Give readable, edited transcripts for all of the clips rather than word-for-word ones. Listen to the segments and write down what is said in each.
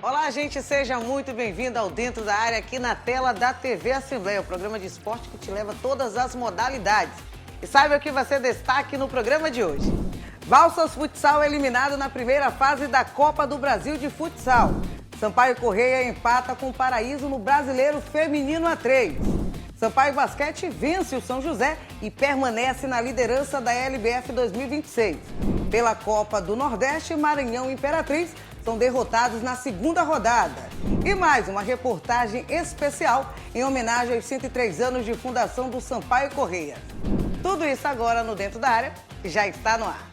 Olá, gente, seja muito bem-vindo ao Dentro da Área aqui na tela da TV Assembleia, o programa de esporte que te leva todas as modalidades. E saiba o que vai ser destaque no programa de hoje. Balsas Futsal é eliminado na primeira fase da Copa do Brasil de Futsal. Sampaio Correia empata com o Paraíso no Brasileiro Feminino A3. Sampaio Basquete vence o São José e permanece na liderança da LBF 2026. Pela Copa do Nordeste, Maranhão e Imperatriz são derrotados na segunda rodada. E mais uma reportagem especial em homenagem aos 103 anos de fundação do Sampaio Correia. Tudo isso agora no Dentro da Área, que já está no ar.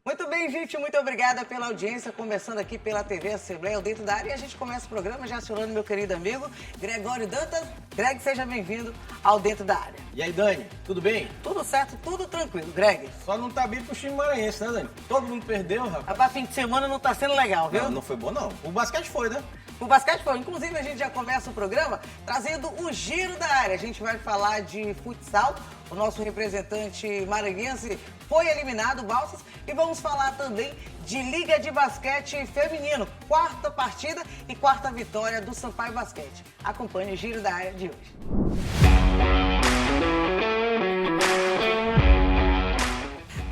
Muito bem, gente, muito obrigada pela audiência, começando aqui pela TV Assembleia, Dentro da Área, e a gente começa o programa já acionando meu querido amigo Gregório Dantas. Greg, seja bem-vindo ao Dentro da Área. E aí, Dani, tudo bem? Tudo certo, tudo tranquilo, Greg. Só não tá bem pro time maranhense, né, Dani? Todo mundo perdeu, rapaz. Rapaz, fim de semana não tá sendo legal, viu? Não foi bom, não. O basquete foi, né? O basquete foi. Inclusive, a gente já começa o programa trazendo o giro da área. A gente vai falar de futsal. O nosso representante maranhense foi eliminado, Balsas. E vamos falar também de Liga de Basquete Feminino. Quarta partida e quarta vitória do Sampaio Basquete. Acompanhe o giro da área de hoje.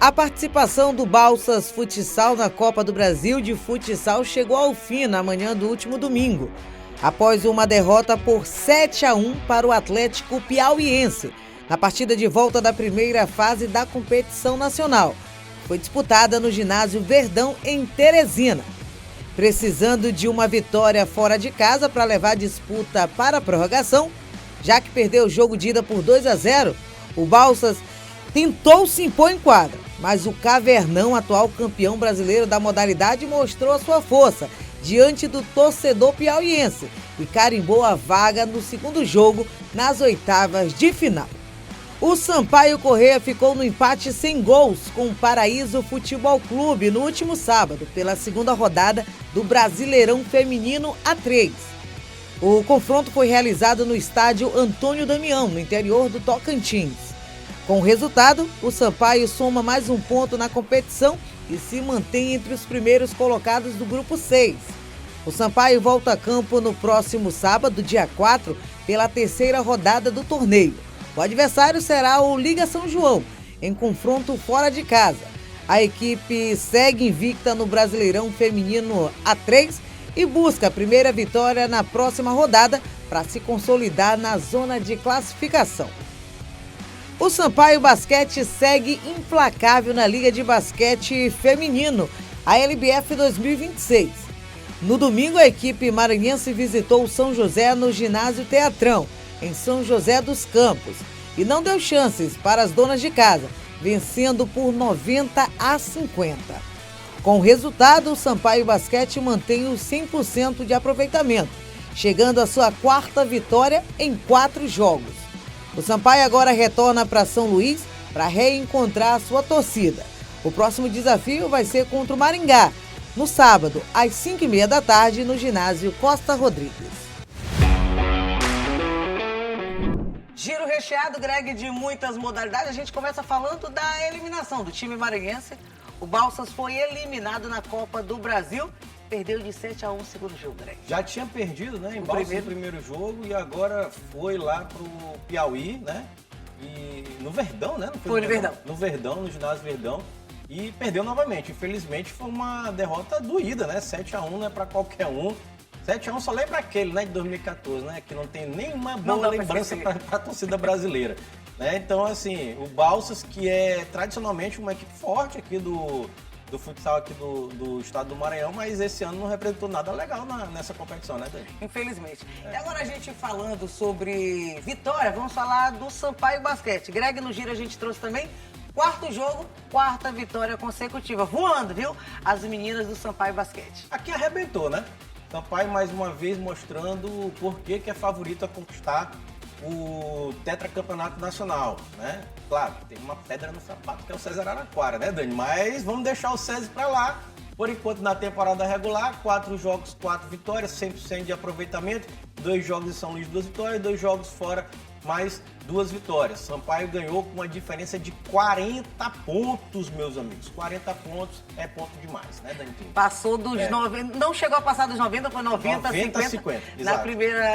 A participação do Balsas Futsal na Copa do Brasil de Futsal chegou ao fim na manhã do último domingo, após uma derrota por 7-1 para o Atlético Piauiense, na partida de volta da primeira fase da competição nacional. Foi disputada no ginásio Verdão, em Teresina. Precisando de uma vitória fora de casa para levar a disputa para a prorrogação, já que perdeu o jogo de ida por 2-0, o Balsas tentou se impor em quadra, mas o Cavernão, atual campeão brasileiro da modalidade, mostrou a sua força diante do torcedor piauiense e carimbou a vaga no segundo jogo nas oitavas de final. O Sampaio Correia ficou no empate sem gols com o Paraíso Futebol Clube no último sábado, pela segunda rodada do Brasileirão Feminino A3. O confronto foi realizado no estádio Antônio Damião, no interior do Tocantins. Com o resultado, o Sampaio soma mais um ponto na competição e se mantém entre os primeiros colocados do Grupo 6. O Sampaio volta a campo no próximo sábado, dia 4, pela terceira rodada do torneio. O adversário será o Liga São João, em confronto fora de casa. A equipe segue invicta no Brasileirão Feminino A3 e busca a primeira vitória na próxima rodada para se consolidar na zona de classificação. O Sampaio Basquete segue implacável na Liga de Basquete Feminino, a LBF 2026. No domingo, a equipe maranhense visitou o São José no ginásio Teatrão, em São José dos Campos, e não deu chances para as donas de casa, vencendo por 90-50. Com o resultado, o Sampaio Basquete mantém o 100% de aproveitamento, chegando à sua quarta vitória em 4 jogos. O Sampaio agora retorna para São Luís para reencontrar a sua torcida. O próximo desafio vai ser contra o Maringá, no sábado, às 5h30 da tarde, no ginásio Costa Rodrigues. Giro recheado, Greg, de muitas modalidades. A gente começa falando da eliminação do time maranhense. O Balsas foi eliminado na Copa do Brasil. Perdeu de 7-1 o segundo jogo, Greg. Já tinha perdido, né, em Balsas no primeiro jogo e agora foi lá pro Piauí, né? E no Verdão, né? Não foi no Verdão. No Verdão, no ginásio Verdão. E perdeu novamente. Infelizmente foi uma derrota doída, né? 7-1 não é pra qualquer um. 7-1 só lembra aquele, né, de 2014, né? Que não tem nenhuma boa lembrança pra torcida brasileira. Né? Então, assim, o Balsas, que é tradicionalmente uma equipe forte aqui do futsal aqui do estado do Maranhão, mas esse ano não representou nada legal nessa competição, né, Dani? Infelizmente. E agora a gente falando sobre vitória, vamos falar do Sampaio Basquete. Greg, no giro a gente trouxe também quarto jogo, quarta vitória consecutiva. Voando, viu? As meninas do Sampaio Basquete. Aqui arrebentou, né? Sampaio mais uma vez mostrando o porquê que é favorito a conquistar o tetracampeonato nacional, né? Claro, tem uma pedra no sapato que é o César Araraquara, né, Dani? Mas vamos deixar o César pra lá. Por enquanto, na temporada regular, 4 jogos, 4 vitórias, 100% de aproveitamento. 2 jogos em São Luís, 2 vitórias, 2 jogos fora mais 2 vitórias. Sampaio ganhou com uma diferença de 40 pontos, meus amigos. 40 pontos é ponto demais, né, Dantinho? Passou dos 90, não chegou a passar dos 90, foi 90, 50.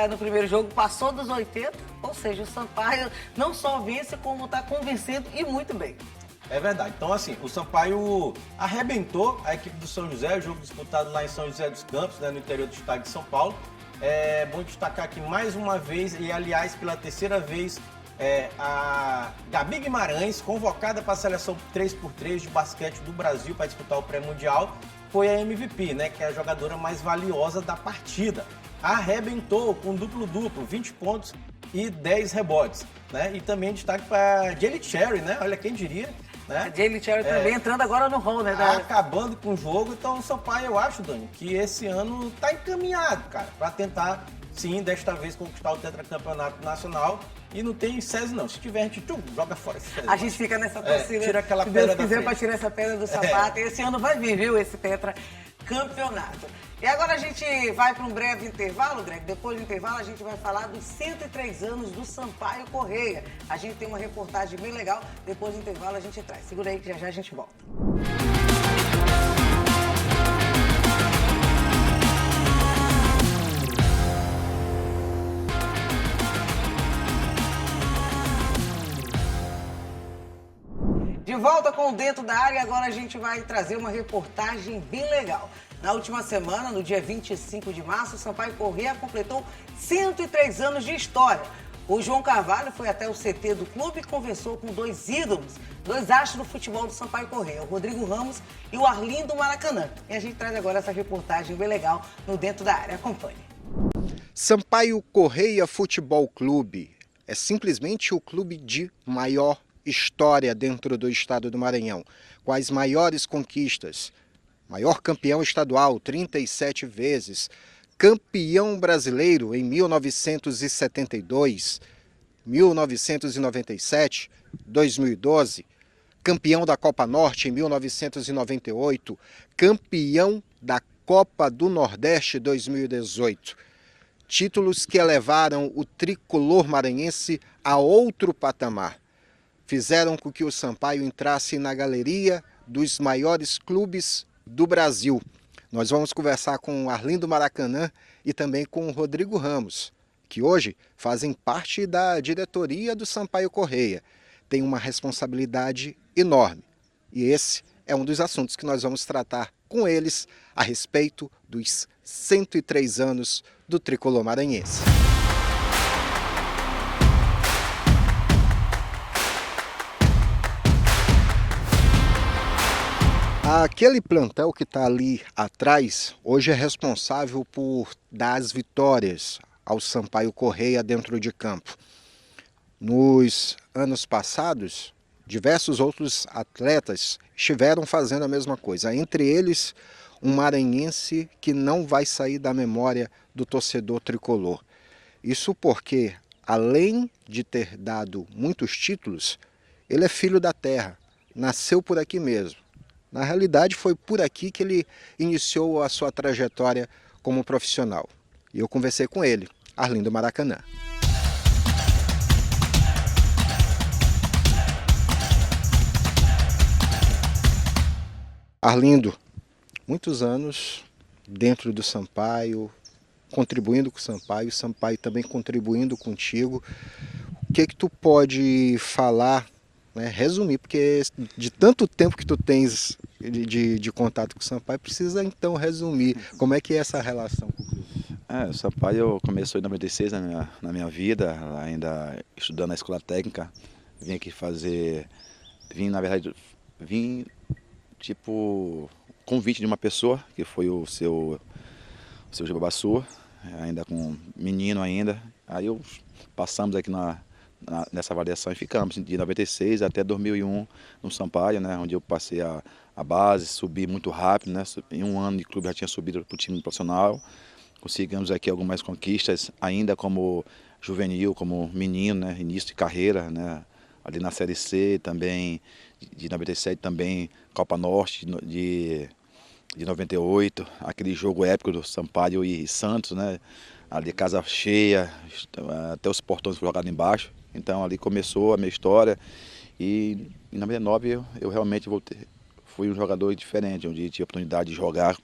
No primeiro jogo passou dos 80, ou seja, o Sampaio não só vence, como está convencendo e muito bem. É verdade. Então, assim, o Sampaio arrebentou a equipe do São José, o jogo disputado lá em São José dos Campos, né, no interior do estado de São Paulo. É bom destacar aqui mais uma vez, e aliás, pela terceira vez, a Gabi Guimarães, convocada para a seleção 3x3 de basquete do Brasil para disputar o pré-mundial, foi a MVP, né, que é a jogadora mais valiosa da partida. Arrebentou com duplo-duplo, 20 pontos e 10 rebotes. Né? E também destaque para Jaylee Cherry, né? Olha quem diria. Né? A Jaylee Cherry também entrando agora no rol, né? Acabando com o jogo. Então o Sampaio, eu acho, Dani, que esse ano está encaminhado, cara, para tentar, sim, desta vez conquistar o tetracampeonato nacional. E não tem SESI, não. Se tiver, a gente joga fora esse SESI. A gente fica nessa torcida. Tira aquela se pedra Deus da quiser, frente. para tirar essa pedra do sapato. E esse ano vai vir, viu, esse tetracampeonato. E agora a gente vai para um breve intervalo, Greg. Depois do intervalo a gente vai falar dos 103 anos do Sampaio Corrêa. A gente tem uma reportagem bem legal. Depois do intervalo a gente traz. Segura aí que já a gente volta. De volta com o Dentro da Área, agora a gente vai trazer uma reportagem bem legal. Na última semana, no dia 25 de março, o Sampaio Corrêa completou 103 anos de história. O João Carvalho foi até o CT do clube e conversou com 2 ídolos, 2 astros do futebol do Sampaio Corrêa, o Rodrigo Ramos e o Arlindo Maracanã. E a gente traz agora essa reportagem bem legal no Dentro da Área. Acompanhe. Sampaio Corrêa Futebol Clube é simplesmente o clube de maior história dentro do estado do Maranhão, com as maiores conquistas. Maior campeão estadual 37 vezes, campeão brasileiro em 1972, 1997, 2012, campeão da Copa Norte em 1998, campeão da Copa do Nordeste 2018. Títulos que elevaram o tricolor maranhense a outro patamar. Fizeram com que o Sampaio entrasse na galeria dos maiores clubes do Brasil. Nós vamos conversar com o Arlindo Maracanã e também com o Rodrigo Ramos, que hoje fazem parte da diretoria do Sampaio Corrêa. Tem uma responsabilidade enorme. E esse é um dos assuntos que nós vamos tratar com eles a respeito dos 103 anos do tricolor maranhense. Aquele plantel que está ali atrás hoje é responsável por dar as vitórias ao Sampaio Corrêa dentro de campo. Nos anos passados, diversos outros atletas estiveram fazendo a mesma coisa. Entre eles, um maranhense que não vai sair da memória do torcedor tricolor. Isso porque, além de ter dado muitos títulos, ele é filho da terra, nasceu por aqui mesmo. Na realidade, foi por aqui que ele iniciou a sua trajetória como profissional. E eu conversei com ele, Arlindo Maracanã. Arlindo, muitos anos dentro do Sampaio, contribuindo com o Sampaio também contribuindo contigo. O que tu pode falar, né, resumir, porque de tanto tempo que tu tens de contato com o Sampaio, precisa então resumir como é que é essa relação com o clube. O Sampaio começou em 96 na minha vida, ainda estudando na escola técnica. Vim aqui vim tipo convite de uma pessoa, que foi o seu Jababassu, ainda com menino ainda. Aí passamos aqui nessa avaliação e ficamos de 96 até 2001 no Sampaio, né, onde eu passei a base, subi muito rápido, né, em um ano de clube já tinha subido para o time profissional. Conseguimos aqui algumas conquistas, ainda como juvenil, como menino, né, início de carreira, né, ali na Série C, também de 97, também Copa Norte de 98, aquele jogo épico do Sampaio e Santos, né, ali casa cheia, até os portões jogados embaixo. Então ali começou a minha história e em 99 eu realmente fui um jogador diferente, onde tive a oportunidade de jogar,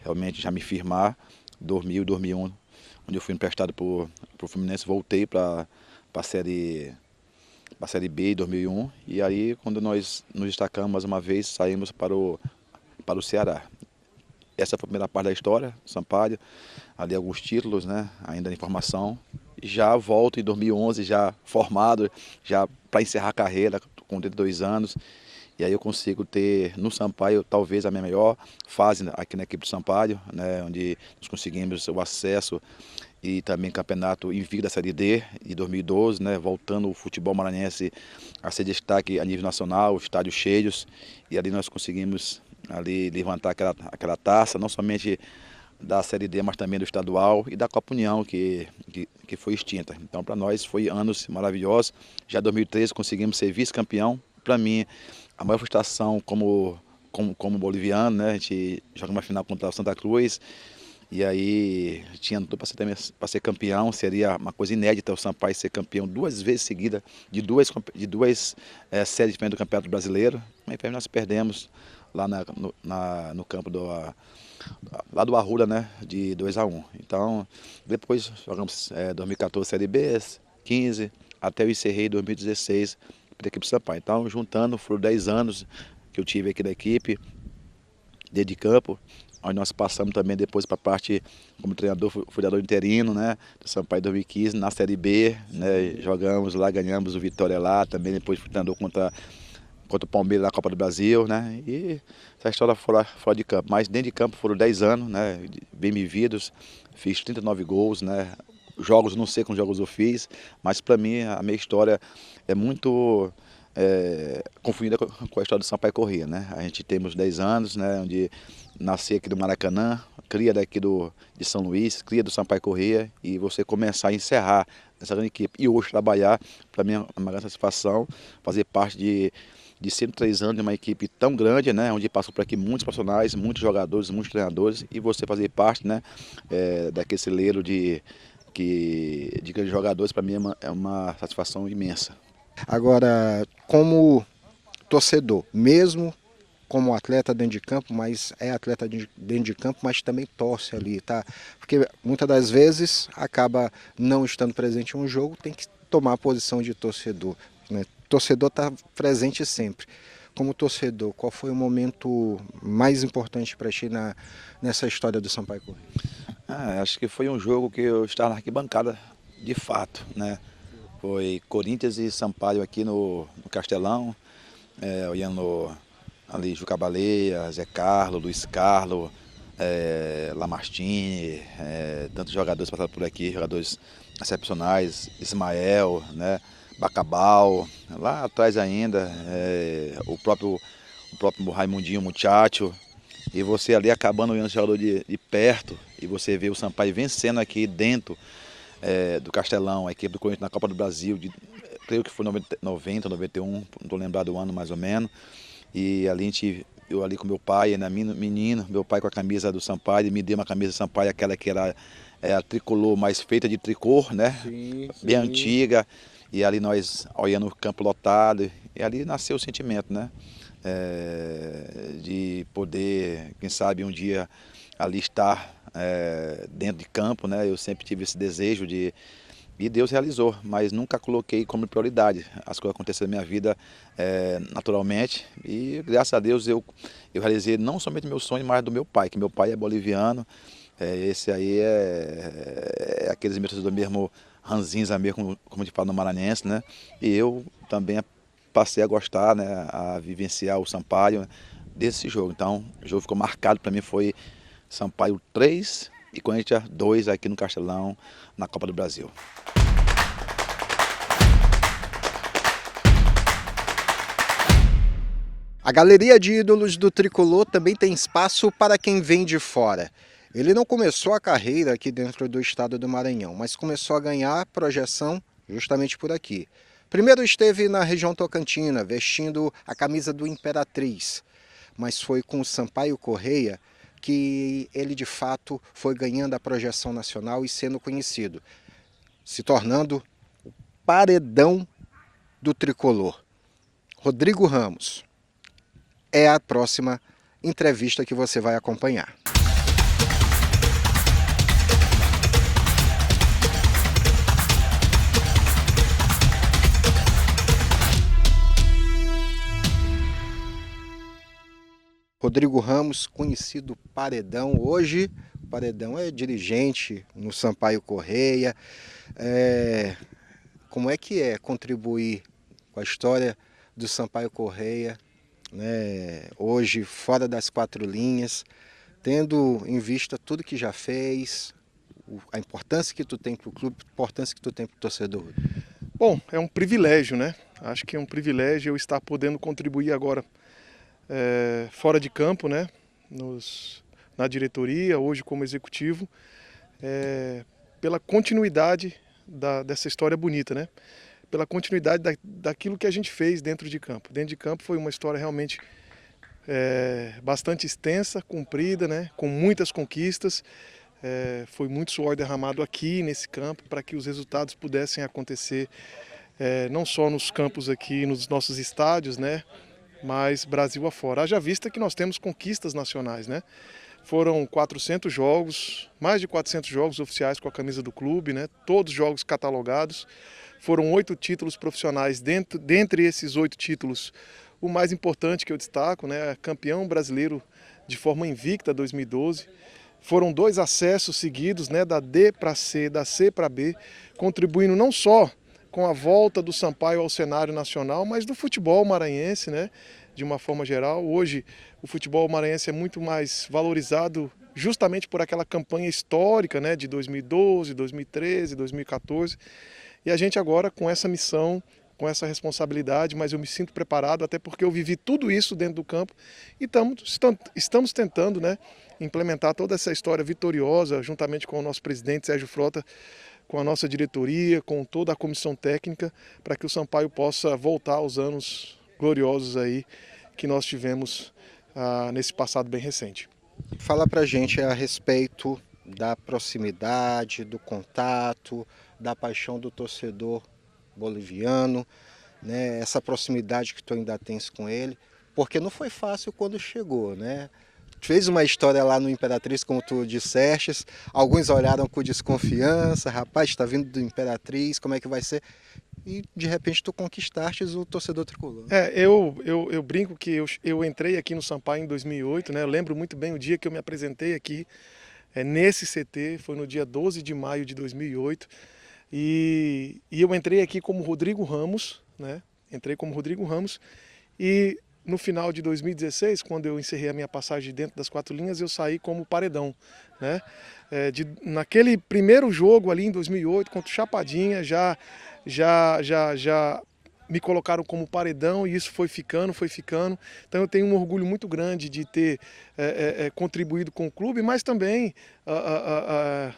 realmente já me firmar, 2000, 2001, onde eu fui emprestado para o Fluminense, voltei para a Série B em 2001 e aí quando nós nos destacamos mais uma vez, saímos para o Ceará. Essa foi a primeira parte da história, Sampaio, ali alguns títulos, né, ainda em formação. Já volto em 2011, já formado, já para encerrar a carreira, com 32 anos. E aí eu consigo ter no Sampaio talvez a minha melhor fase aqui na equipe do Sampaio, né, onde nós conseguimos o acesso e também campeonato invicto da Série D de 2012, né, voltando o futebol maranhense a ser destaque a nível nacional, estádios cheios. E ali nós conseguimos ali levantar aquela taça, não somente da Série D, mas também do estadual e da Copa União, que foi extinta. Então, para nós, foi anos maravilhosos. Já em 2013, conseguimos ser vice-campeão. Para mim, a maior frustração como boliviano, né? A gente joga uma final contra o Santa Cruz, e aí tinha tudo para ser campeão. Seria uma coisa inédita o Sampaio ser campeão 2 vezes seguidas de duas séries diferentes do Campeonato Brasileiro. Mas nós perdemos lá no campo lá do Arruda, né, de 2-1. Então, depois jogamos 2014 Série B, 15, até eu encerrei em 2016 para a equipe do Sampaio. Então, juntando, foram 10 anos que eu tive aqui da equipe, dentro de campo, onde nós passamos também depois para a parte como treinador, fundador interino, né, do Sampaio 2015, na Série B, né, jogamos lá, ganhamos o Vitória lá, também depois fui treinador contra o Palmeiras na Copa do Brasil, né? E essa história fora de campo. Mas dentro de campo foram 10 anos, né? Bem vividos, fiz 39 gols, né? Jogos, não sei quantos jogos eu fiz, mas para mim a minha história é muito confundida com a história do Sampaio Corrêa, né? A gente temos 10 anos, né? Onde nasci aqui do Maracanã, cria daqui de São Luís, cria do Sampaio Corrêa, e você começar a encerrar essa grande equipe e hoje trabalhar, para mim é uma grande satisfação fazer parte de 103 anos de uma equipe tão grande, né, onde passam por aqui muitos profissionais, muitos jogadores, muitos treinadores, e você fazer parte, né, daquele celeiro de grandes jogadores, para mim é uma satisfação imensa. Agora, como torcedor, mesmo como atleta dentro de campo, mas é atleta dentro de campo, mas também torce ali, tá? Porque muitas das vezes acaba não estando presente em um jogo, tem que tomar a posição de torcedor, né? Torcedor está presente sempre. Como torcedor, qual foi o momento mais importante para ti nessa história do Sampaio Corrêa? Acho que foi um jogo que eu estava na arquibancada de fato, né? Foi Corinthians e Sampaio aqui no Castelão, olhando ali Juca Baleia, Zé Carlos, Luiz Carlos, Lamartine, tantos jogadores passaram por aqui, jogadores excepcionais, Ismael, né? Bacabal, lá atrás ainda, o próprio Raimundinho Muchacho, e você ali acabando olhando o jogador de perto, e você vê o Sampaio vencendo aqui dentro do Castelão, a equipe do Corinthians na Copa do Brasil, creio que foi 90, 91, não estou lembrado do ano mais ou menos, e ali eu ali com meu pai, né, menino, meu pai com a camisa do Sampaio, ele me deu uma camisa do Sampaio, aquela que era a tricolor, mais feita de tricô, né, Sim. Bem antiga. E ali nós olhando o campo lotado, e ali nasceu o sentimento, né? De poder, quem sabe, um dia ali estar dentro de campo, né? Eu sempre tive esse desejo e Deus realizou, mas nunca coloquei como prioridade. As coisas aconteceram na minha vida naturalmente, e graças a Deus eu realizei não somente meu sonho, mas do meu pai, que meu pai é boliviano. Esse aí é aqueles meus do mesmo ranzinza mesmo, como a gente fala no maranhense, né? E eu também passei a gostar, né, a vivenciar o Sampaio, né, desse jogo. Então, o jogo ficou marcado para mim, foi Sampaio 3 e Corinthians 2 aqui no Castelão, na Copa do Brasil. A galeria de ídolos do Tricolor também tem espaço para quem vem de fora. Ele não começou a carreira aqui dentro do estado do Maranhão, mas começou a ganhar projeção justamente por aqui. Primeiro esteve na região tocantina, vestindo a camisa do Imperatriz, mas foi com o Sampaio Corrêa que ele de fato foi ganhando a projeção nacional e sendo conhecido, se tornando paredão do tricolor. Rodrigo Ramos é a próxima entrevista que você vai acompanhar. Rodrigo Ramos, conhecido Paredão. Hoje, o Paredão é dirigente no Sampaio Corrêa. Como é que é contribuir com a história do Sampaio Corrêa, né, hoje fora das quatro linhas, tendo em vista tudo que já fez, a importância que tu tem para o clube, a importância que tu tem para o torcedor? Bom, é um privilégio, né? Acho que é um privilégio eu estar podendo contribuir agora fora de campo, né? Na diretoria, hoje como executivo, pela continuidade dessa história bonita, né? Pela continuidade daquilo que a gente fez dentro de campo. Dentro de campo foi uma história realmente bastante extensa, comprida, né? Com muitas conquistas. Foi muito suor derramado aqui nesse campo para que os resultados pudessem acontecer não só nos campos aqui, nos nossos estádios, né? Mas Brasil afora. Haja vista que nós temos conquistas nacionais, né? Foram 400 jogos, mais de 400 jogos oficiais com a camisa do clube, né? Todos jogos catalogados. Foram 8 títulos profissionais. Dentre esses 8 títulos, o mais importante que eu destaco, né? Campeão brasileiro de forma invicta 2012. Foram 2 acessos seguidos, né? Da D para C, da C para B, contribuindo não só com a volta do Sampaio ao cenário nacional, mas do futebol maranhense, né? De uma forma geral. Hoje o futebol maranhense é muito mais valorizado justamente por aquela campanha histórica, né? De 2012, 2013, 2014. E a gente agora com essa missão, com essa responsabilidade, mas eu me sinto preparado, até porque eu vivi tudo isso dentro do campo e estamos tentando, né? Implementar toda essa história vitoriosa, juntamente com o nosso presidente Sérgio Frota, com a nossa diretoria, com toda a comissão técnica, para que o Sampaio possa voltar aos anos gloriosos aí que nós tivemos nesse passado bem recente. Fala pra gente a respeito da proximidade, do contato, da paixão do torcedor boliviano, né? Essa proximidade que tu ainda tens com ele, porque não foi fácil quando chegou, né? Fez uma história lá no Imperatriz, como tu disseste, alguns olharam com desconfiança, rapaz, está vindo do Imperatriz, como é que vai ser? E de repente tu conquistaste o torcedor tricolor. Eu brinco que eu entrei aqui no Sampaio em 2008, né? Eu lembro muito bem o dia que eu me apresentei aqui, nesse CT, foi no dia 12 de maio de 2008, e eu entrei aqui como Rodrigo Ramos, né? Entrei como Rodrigo Ramos e no final de 2016, quando eu encerrei a minha passagem dentro das quatro linhas, eu saí como Paredão, né? Naquele primeiro jogo ali em 2008 contra o Chapadinha, já me colocaram como Paredão e isso foi ficando. Então eu tenho um orgulho muito grande de ter contribuído com o clube, mas também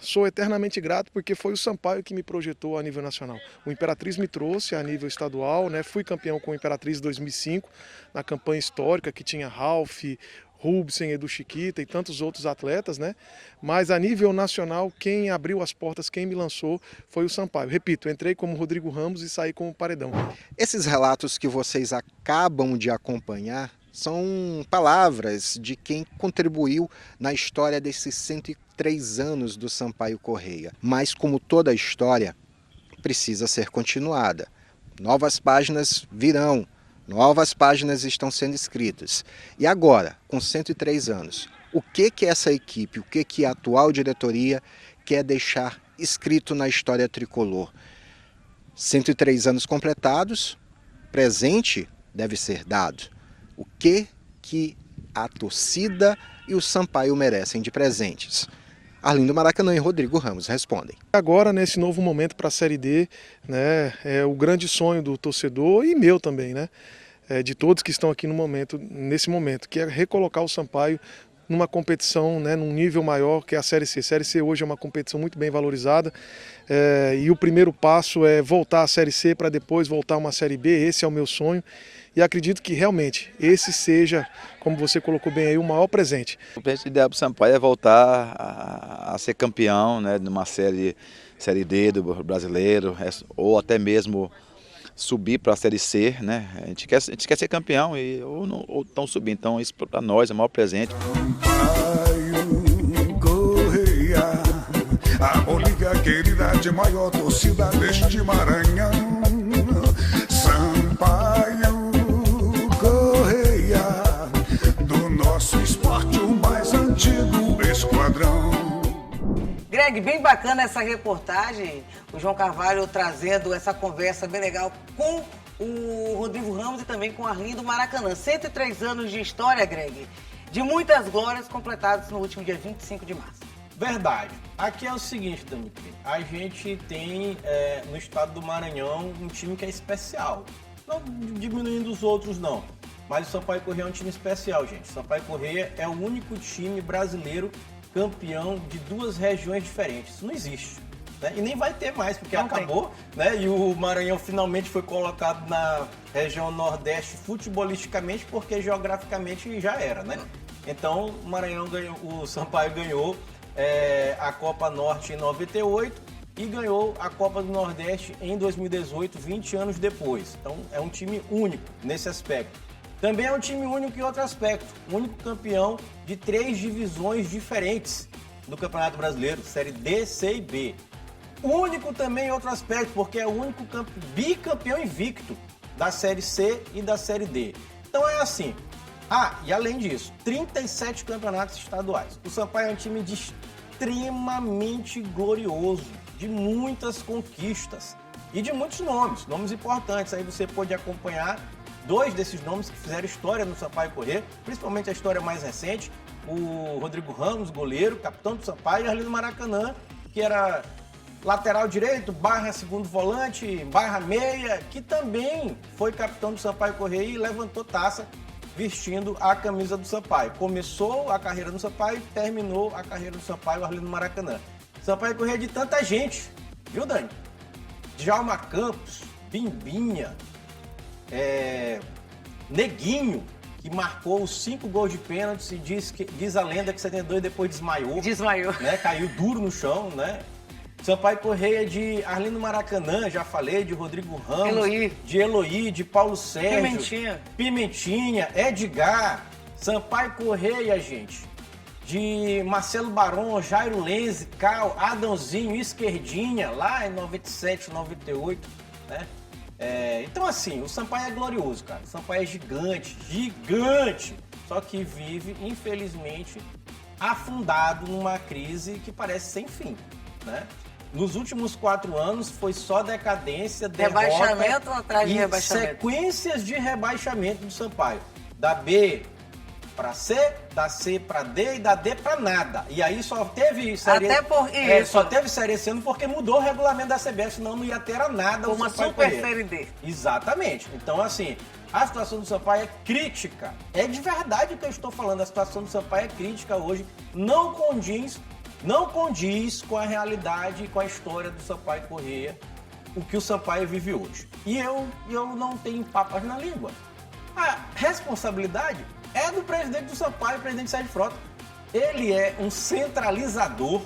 sou eternamente grato porque foi o Sampaio que me projetou a nível nacional. O Imperatriz me trouxe a nível estadual, né? Fui campeão com o Imperatriz em 2005, na campanha histórica que tinha Ralf, Rubsen, Edu Chiquita e tantos outros atletas, né? Mas a nível nacional, quem abriu as portas, quem me lançou foi o Sampaio. Repito, entrei como Rodrigo Ramos e saí como Paredão. Esses relatos que vocês acabam de acompanhar são palavras de quem contribuiu na história desses 103 anos do Sampaio Corrêa. Mas como toda história, precisa ser continuada. Novas páginas virão. Novas páginas estão sendo escritas. E agora, com 103 anos, o que essa equipe, o que a atual diretoria quer deixar escrito na história tricolor? 103 anos completados, presente deve ser dado. O que a torcida e o Sampaio merecem de presentes? Arlindo Maracanã e Rodrigo Ramos respondem. Agora, nesse novo momento para a Série D, né, é o grande sonho do torcedor e meu também, né? De todos que estão aqui nesse momento, que é recolocar o Sampaio numa competição, né, num nível maior que é a Série C. A Série C hoje é uma competição muito bem valorizada e o primeiro passo é voltar à Série C para depois voltar a uma Série B. Esse é o meu sonho e acredito que realmente esse seja, como você colocou bem aí, o maior presente. O presente ideal para o Sampaio é voltar a ser campeão, né, numa série Série D do brasileiro, ou até mesmo subir para a Série C, né? A gente quer ser campeão ou estão subindo, então isso para nós é o maior presente. A Bolívia querida de maior torcida deste Maranhão, Sampaio Correia, do nosso esporte o mais antigo esquadrão. Greg, bem bacana essa reportagem, o João Carvalho trazendo essa conversa bem legal com o Rodrigo Ramos e também com Arlindo Maracanã. 103 anos de história, Greg, de muitas glórias completadas no último dia 25 de março. Verdade. Aqui é o seguinte, Dimitri, a gente tem no estado do Maranhão um time que é especial. Não diminuindo os outros, não. Mas o Sampaio Corrêa é um time especial, gente. O Sampaio Corrêa é o único time brasileiro campeão de duas regiões diferentes. Isso não existe. Né? E nem vai ter mais, porque não acabou. Né? E o Maranhão finalmente foi colocado na região Nordeste futebolisticamente, porque geograficamente já era, né? Então o Maranhão ganhou, o Sampaio ganhou a Copa Norte em 98 e ganhou a Copa do Nordeste em 2018, 20 anos depois. Então é um time único nesse aspecto. Também é um time único em outro aspecto, o único campeão de 3 divisões diferentes do Campeonato Brasileiro, Série D, C e B. Único também em outro aspecto, porque é o único bicampeão invicto da Série C e da Série D. Então é assim. E além disso, 37 campeonatos estaduais. O Sampaio é um time extremamente glorioso, de muitas conquistas e de muitos nomes importantes. Aí você pode acompanhar 2 desses nomes que fizeram história no Sampaio Corrêa, principalmente a história mais recente, o Rodrigo Ramos, goleiro, capitão do Sampaio, e Arlindo Maracanã, que era lateral direito, / segundo volante, / meia, que também foi capitão do Sampaio Corrêa e levantou taça vestindo a camisa do Sampaio. Começou a carreira no Sampaio e terminou a carreira do Sampaio, Arlindo Maracanã. Sampaio Corrêa de tanta gente, viu, Dani? Djalma Campos, Bimbinha, Neguinho, que marcou os 5 gols de pênalti, e diz a lenda que 72 depois desmaiou. Né? Caiu duro no chão, né? Sampaio Corrêa de Arlindo Maracanã, já falei, de Rodrigo Ramos, de Eloy, de Paulo Sérgio, Pimentinha, Edgar, Sampaio Corrêa, gente, de Marcelo Baron, Jairo Lenze, Cal, Adãozinho, Esquerdinha, lá em 97, 98, né? Então assim, o Sampaio é glorioso, cara. O Sampaio é gigante, só que vive, infelizmente, afundado numa crise que parece sem fim, né? Nos últimos 4 anos foi só decadência, derrota, rebaixamento atrás de rebaixamento. Sequências de rebaixamento do Sampaio. Da B para C, da C para D e da D para nada. E aí só teve série... só teve série esse ano porque mudou o regulamento da CBF, senão não ia ter nada. Uma super série D. Exatamente. Então assim, a situação do Sampaio é crítica. É de verdade o que eu estou falando. A situação do Sampaio é crítica hoje. Não condiz com a realidade e com a história do Sampaio Corrêa, o que o Sampaio vive hoje. E eu não tenho papas na língua. A responsabilidade é do presidente do Sampaio, o presidente Sérgio Frota. Ele é um centralizador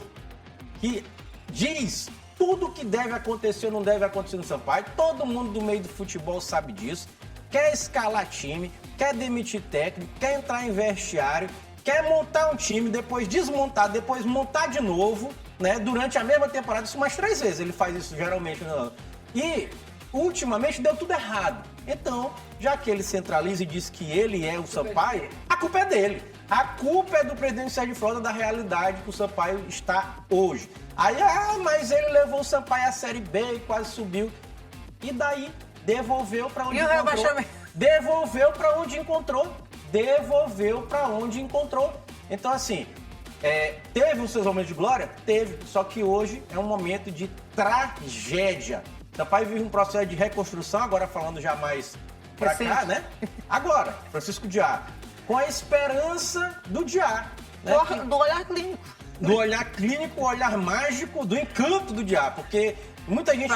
que diz tudo o que deve acontecer ou não deve acontecer no Sampaio. Todo mundo do meio do futebol sabe disso. Quer escalar time, quer demitir técnico, quer entrar em vestiário, quer montar um time, depois desmontar, depois montar de novo, né? Durante a mesma temporada, isso umas 3 vezes ele faz isso geralmente no ano. E ultimamente deu tudo errado. Então, já que ele centraliza e diz que ele é o Sampaio, a culpa é dele. A culpa é do presidente Sérgio Frota da realidade que o Sampaio está hoje. Aí, mas ele levou o Sampaio à Série B e quase subiu. E daí, devolveu para onde encontrou. Devolveu para onde encontrou. Então, assim, teve os seus momentos de glória? Teve. Só que hoje é um momento de tragédia. O Sampaio vive um processo de reconstrução, agora falando já mais pra cá, né? Agora, Francisco Diá, com a esperança do Diá. Né? Do olhar clínico. Do olhar clínico, o olhar mágico, do encanto do Diá, porque muita gente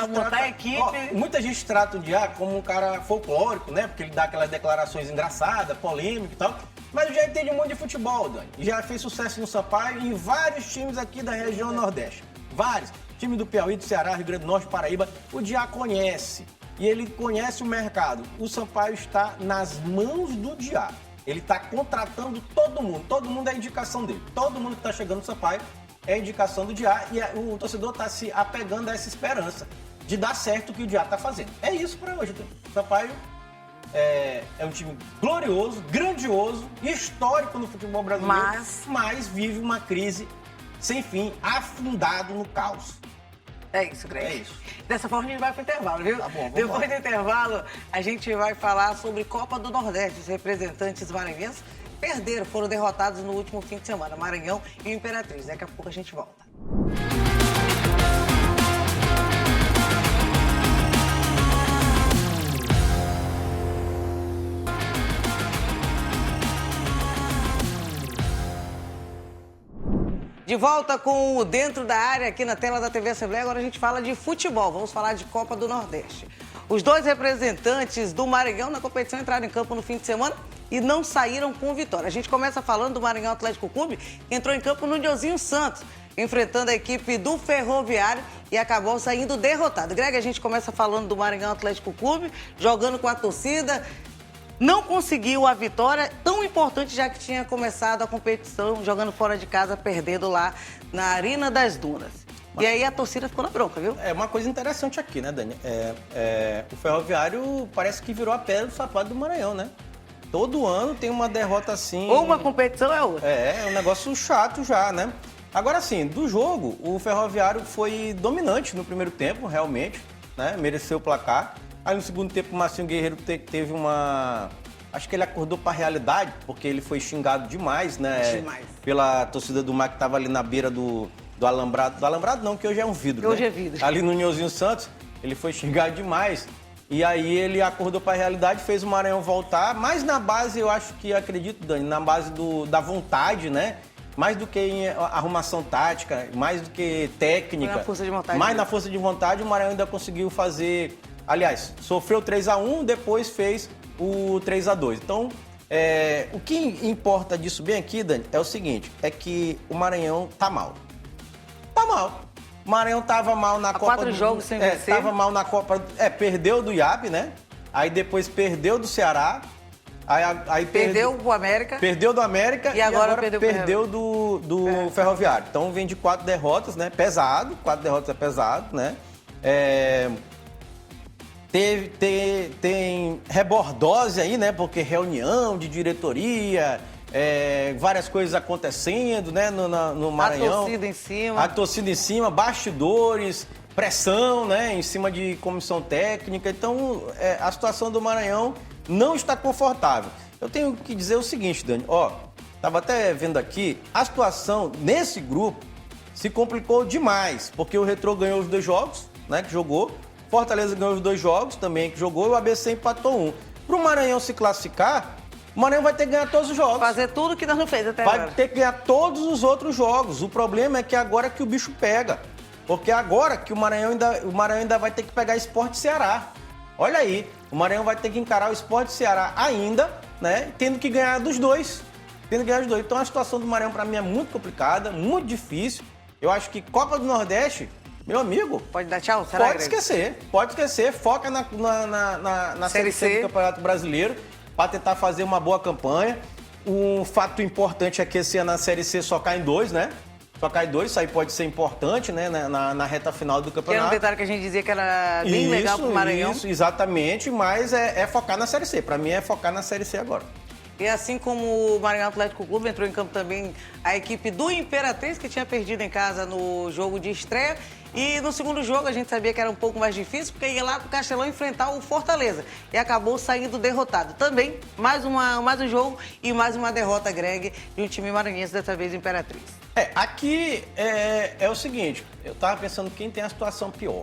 muita gente trata o Diá como um cara folclórico, né? Porque ele dá aquelas declarações engraçadas, polêmicas e tal. Mas o Diá entende muito de futebol, Dani. E já fez sucesso no Sampaio e em vários times aqui da região Nordeste. Vários. time do Piauí, do Ceará, Rio Grande do Norte, Paraíba, o Diá conhece. E ele conhece o mercado. O Sampaio está nas mãos do Diá. Ele está contratando todo mundo é a indicação dele. Todo mundo que está chegando no Sampaio é a indicação do Diá e o torcedor está se apegando a essa esperança de dar certo o que o Diá está fazendo. É isso para hoje. O Sampaio é um time glorioso, grandioso, histórico no futebol brasileiro, mas vive uma crise sem fim, afundado no caos. É isso, Greg. É isso. Dessa forma a gente vai pro intervalo, viu? Tá bom, Depois do intervalo, a gente vai falar sobre Copa do Nordeste. Os representantes maranhenses foram derrotados no último fim de semana. Maranhão e Imperatriz. Daqui a pouco a gente volta. De volta com o Dentro da Área aqui na tela da TV Assembleia. Agora a gente fala de futebol. Vamos falar de Copa do Nordeste. Os dois representantes do Maranhão na competição entraram em campo no fim de semana e não saíram com vitória. A gente começa falando do Maranhão Atlético Clube, que entrou em campo no Nilzinho Santos, enfrentando a equipe do Ferroviário e acabou saindo derrotado. Greg, a gente começa falando do Maranhão Atlético Clube, jogando com a torcida. Não conseguiu a vitória tão importante, já que tinha começado a competição jogando fora de casa, perdendo lá na Arena das Dunas. E aí a torcida ficou na bronca, viu? É uma coisa interessante aqui, né, Dani? O Ferroviário parece que virou a pedra do sapato do Maranhão, né? Todo ano tem uma derrota assim... Ou uma competição é outra. É um negócio chato já, né? Agora, assim, do jogo, o Ferroviário foi dominante no primeiro tempo, realmente, né? Mereceu o placar. Aí no segundo tempo o Marcinho Guerreiro teve uma... Acho que ele acordou para a realidade, porque ele foi xingado demais, né? Demais. Pela torcida do Mar que estava ali na beira do alambrado. Do alambrado não, que hoje é um vidro, hoje né? é vidro. Ali no Nilzinho Santos, ele foi xingado demais. E aí ele acordou para a realidade, fez o Maranhão voltar. Mas na base, eu acho que, acredito, Dani, na base da vontade, né? Mais do que em arrumação tática, mais do que técnica. Foi na força de vontade. Mais na força de vontade, o Maranhão ainda conseguiu fazer... Aliás, sofreu 3-1, depois fez o 3-2. Então, o que importa disso bem aqui, Dani, é o seguinte, é que o Maranhão tá mal. Tá mal. O Maranhão tava mal na Copa... 4 jogos sem vencer. Tava mal na Copa... perdeu do IAB, né? Aí depois perdeu do Ceará. Aí perdeu o América. Perdeu do América e agora perdeu do Ferroviário. Então vem de 4 derrotas, né? Pesado. 4 derrotas é pesado, né? Tem rebordose aí, né? Porque reunião de diretoria, várias coisas acontecendo, né? No Maranhão. A torcida em cima, bastidores, pressão, né? Em cima de comissão técnica. Então, a situação do Maranhão não está confortável. Eu tenho que dizer o seguinte, Dani. Tava até vendo aqui, a situação nesse grupo se complicou demais, porque o Retrô ganhou os 2 jogos, né? Que jogou. Fortaleza ganhou os 2 jogos também que jogou e o ABC empatou 1. Para o Maranhão se classificar, o Maranhão vai ter que ganhar todos os jogos. Fazer tudo que nós não fez até agora. Vai ter que ganhar todos os outros jogos. O problema é que agora que o bicho pega. Porque agora que o Maranhão ainda vai ter que pegar Sport Ceará. Olha aí, o Maranhão vai ter que encarar o Sport Ceará ainda, né? Tendo que ganhar dos dois. Então a situação do Maranhão para mim é muito complicada, muito difícil. Eu acho que Copa do Nordeste... Meu amigo... Pode dar tchau? Será, pode esquecer. Foca na Série C do Campeonato Brasileiro para tentar fazer uma boa campanha. Um fato importante é que esse ano a Série C só cai em 2, né? Só cai 2, isso aí pode ser importante, né? Na reta final do campeonato. Que era um detalhe que a gente dizia que era bem legal pro Maranhão. Isso, exatamente. Mas é focar na Série C. Para mim é focar na Série C agora. E assim como o Maranhão Atlético Clube, entrou em campo também a equipe do Imperatriz, que tinha perdido em casa no jogo de estreia. E no segundo jogo a gente sabia que era um pouco mais difícil, porque ia lá pro Castelão enfrentar o Fortaleza. E acabou saindo derrotado. Também, mais um jogo e mais uma derrota, Greg, de um time maranhense, dessa vez Imperatriz. Aqui é o seguinte, eu tava pensando quem tem a situação pior,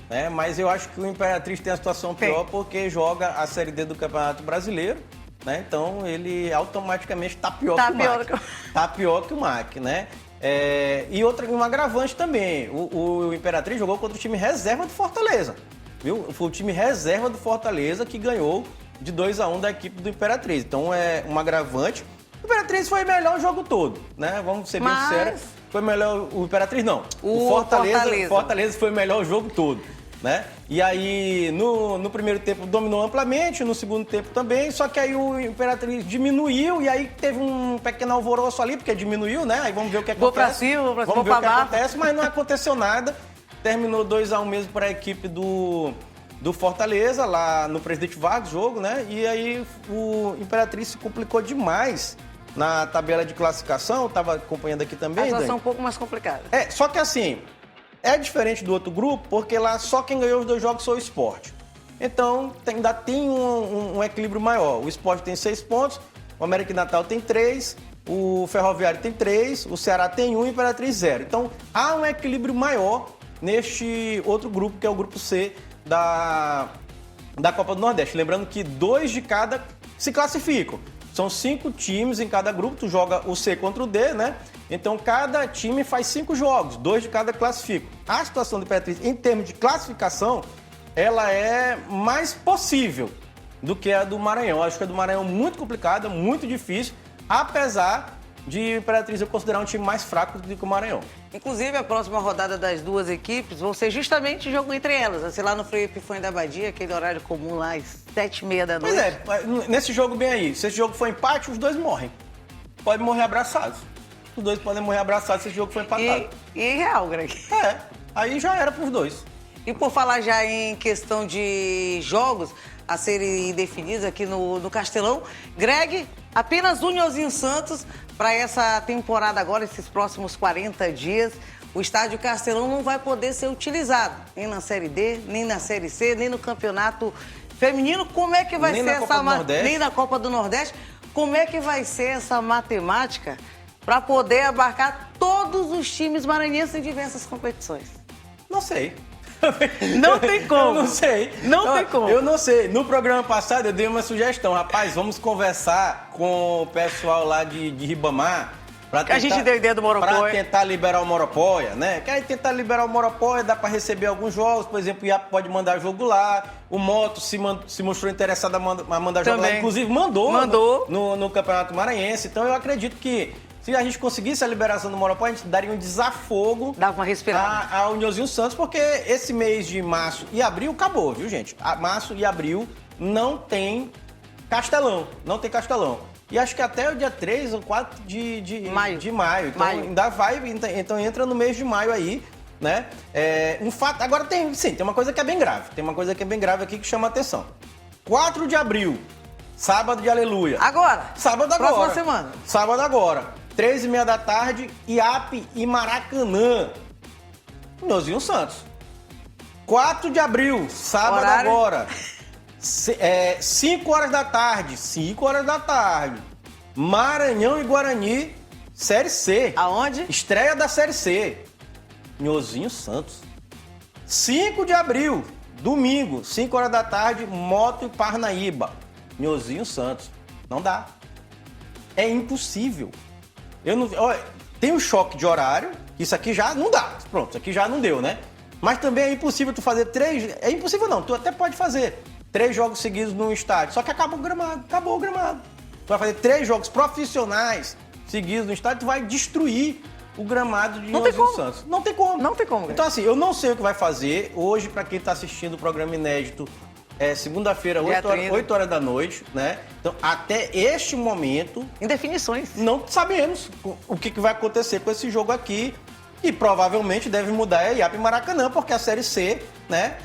né? Mas eu acho que o Imperatriz tem a situação pior porque joga a Série D do Campeonato Brasileiro, né? Então ele automaticamente tá pior que o MAC. Tá pior que o MAC, né? E um agravante também, o Imperatriz jogou contra o time reserva do Fortaleza, viu? Foi o time reserva do Fortaleza que ganhou de 2-1 da equipe do Imperatriz. Então é um agravante. O Imperatriz foi melhor o jogo todo, né? Vamos ser bem Mas- sinceros. Foi melhor o Imperatriz, não. O Fortaleza foi melhor o jogo todo, né? E aí, no primeiro tempo dominou amplamente, no segundo tempo também, só que aí o Imperatriz diminuiu e aí teve um pequeno alvoroço ali, porque diminuiu, né? Aí vamos ver o que acontece. Vou pra cima, vou Vamos ver o que pra baixo. acontece, mas não aconteceu nada. Terminou 2-1 mesmo para a equipe do Fortaleza, lá no Presidente Vargas, jogo, né? E aí o Imperatriz se complicou demais na tabela de classificação, estava acompanhando aqui A também, situação é Dani. um pouco mais complicada. Só que assim, é diferente do outro grupo, porque lá só quem ganhou os 2 jogos foi o Sport. Então, ainda tem um equilíbrio maior. O Sport tem 6 pontos, o América de Natal tem 3, o Ferroviário tem 3, o Ceará tem 1 e o Imperatriz 0. Então, há um equilíbrio maior neste outro grupo, que é o grupo C da Copa do Nordeste. Lembrando que 2 de cada se classificam. São 5 times em cada grupo, tu joga o C contra o D, né? Então, cada time faz 5 jogos, 2 de cada classificam. A situação do Imperatriz, em termos de classificação, ela é mais possível do que a do Maranhão. Eu acho que a do Maranhão é muito complicada, muito difícil, apesar de o Imperatriz eu considerar um time mais fraco do que o Maranhão. Inclusive, a próxima rodada das duas equipes vão ser justamente jogo entre elas. Assim, lá no Frei Epifânio da Badia, aquele horário comum lá, às 7h30 da noite. Pois é, nesse jogo bem aí, se esse jogo for empate, os 2 morrem. Podem morrer abraçados. Os 2 podem morrer abraçados se esse jogo for empatado. E real, Greg. Aí já era pros 2. E por falar já em questão de jogos a serem definidos aqui no Castelão, Greg, apenas o Nhozinho Santos para essa temporada agora, esses próximos 40 dias. O estádio Castelão não vai poder ser utilizado, nem na Série D, nem na Série C, nem no Campeonato Feminino. Como é que vai Nem ser na Copa do Nordeste. Nem na Copa do Nordeste. Como é que vai ser essa matemática para poder abarcar todos os times maranhenses em diversas competições? Não sei. Não tem como. Eu não sei. Não tem como. Eu não sei. No programa passado eu dei uma sugestão. Rapaz, vamos conversar com o pessoal lá de Ribamar. A gente deu ideia do Moropóia. Para tentar liberar o Moropóia, né? Que aí tentar liberar o Moropóia, dá para receber alguns jogos. Por exemplo, o IAP pode mandar jogo lá. O Moto se mostrou interessado a mandar jogo lá. Inclusive, mandou. No Campeonato Maranhense. Então, eu acredito que se a gente conseguisse a liberação do Moropóia, a gente daria um desafogo. Dava uma respirada. Ao Nhozinho Santos, porque esse mês de março e abril acabou, viu, gente? Março e abril não tem Castelão. Não tem Castelão. E acho que até o dia 3 ou 4 de maio. Então, ainda vai, então entra no mês de maio aí, né? Um fato, agora tem uma coisa que é bem grave. Tem uma coisa que é bem grave aqui que chama a atenção. 4 de abril, sábado de aleluia. Agora. Sábado agora. Próxima semana. Sábado agora. 3h30 da tarde, IAP e Maracanã. Nhozinho Santos. 4 de abril, sábado Horário. agora. 5 horas da tarde. 5 horas da tarde. Maranhão e Guarani, Série C. Aonde? Estreia da Série C. Nhozinho Santos. 5 de abril, domingo, 5 horas da tarde, Moto e Parnaíba. Nhozinho Santos. Não dá. É impossível. Tem um choque de horário, isso aqui já não dá. Pronto, isso aqui já não deu, né? Mas também é impossível tu fazer 3... É impossível não, tu até pode fazer 3 jogos seguidos num estádio. Só que acabou o gramado. Tu vai fazer 3 jogos profissionais seguidos no estádio, tu vai destruir o gramado de Nhozinho Santos. Não tem como. Não tem como. Então assim, eu não sei o que vai fazer. Hoje, para quem tá assistindo o programa inédito, segunda-feira, 8 horas da noite, né? Então, até este momento... Indefinições. Não sabemos o que vai acontecer com esse jogo aqui. E provavelmente deve mudar a IAP e Maracanã, porque a Série C, né,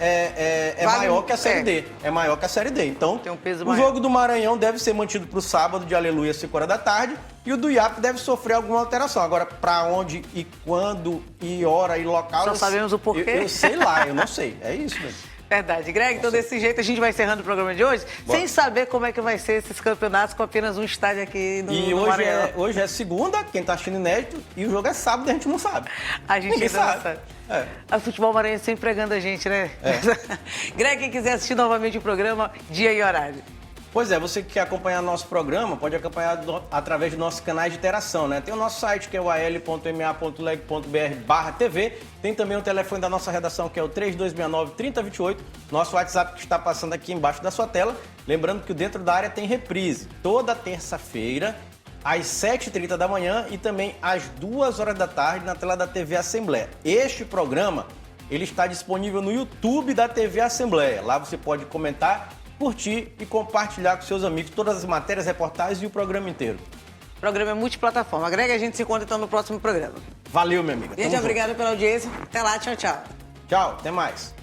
maior que a Série D. É maior que a Série D. Então, tem um peso o maior. jogo do Maranhão deve ser mantido para o sábado de aleluia, 5 horas da tarde. E o do IAP deve sofrer alguma alteração. Agora, para onde e quando e hora e local... Só sabemos o porquê. Eu sei lá, eu não sei. É isso mesmo. Verdade. Greg, então desse jeito a gente vai encerrando o programa de hoje, sem saber como é que vai ser esses campeonatos com apenas um estádio aqui no Maranhão. Hoje é segunda, quem tá assistindo inédito, e o jogo é sábado, a gente não sabe. A gente Ninguém ainda não sabe. O futebol maranhense sempre pregando a gente, né? Greg, quem quiser assistir novamente o programa, dia e horário. Pois é, você que quer acompanhar nosso programa, pode acompanhar através dos nossos canais de interação, né? Tem o nosso site, que é o al.ma.leg.br/TV. Tem também o telefone da nossa redação, que é o 3269-3028. Nosso WhatsApp que está passando aqui embaixo da sua tela. Lembrando que o Dentro da Área tem reprise. Toda terça-feira, às 7h30 da manhã e também às 2 horas da tarde na tela da TV Assembleia. Este programa ele está disponível no YouTube da TV Assembleia. Lá você pode comentar, curtir e compartilhar com seus amigos todas as matérias, reportagens e o programa inteiro. O programa é multiplataforma. Greg, a gente se encontra então no próximo programa. Valeu, minha amiga. Gente, obrigada pela audiência. Até lá, tchau, tchau. Tchau, até mais.